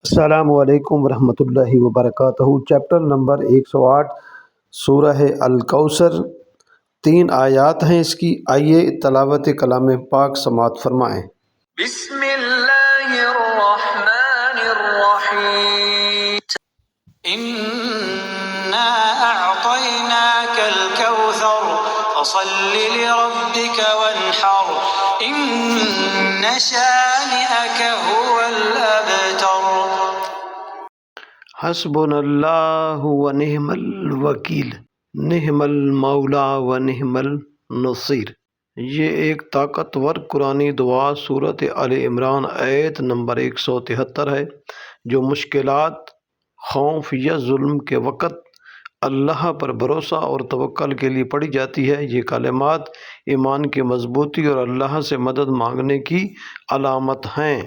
السلام علیکم ورحمۃ اللہ وبرکاتہ۔ چیپٹر نمبر 108 سورہ الکوثر، 3 آیات ہیں اس کی۔ آئیے تلاوت کلام پاک سماعت فرمائیں۔ بسم اللہ الرحمن الرحیم۔ انا اعطیناک الکوثر فصل لربک وانحر ان شانئک هو الابتر۔ حسبنا اللہ ونعم الوکیل، نعم المولا ونعم النصیر۔ یہ ایک طاقتور قرآنی دعا سورۃ آل عمران آیت نمبر 173 ہے، جو مشکلات، خوف یا ظلم کے وقت اللہ پر بھروسہ اور توکل کے لیے پڑھی جاتی ہے۔ یہ کلمات ایمان کی مضبوطی اور اللہ سے مدد مانگنے کی علامت ہیں۔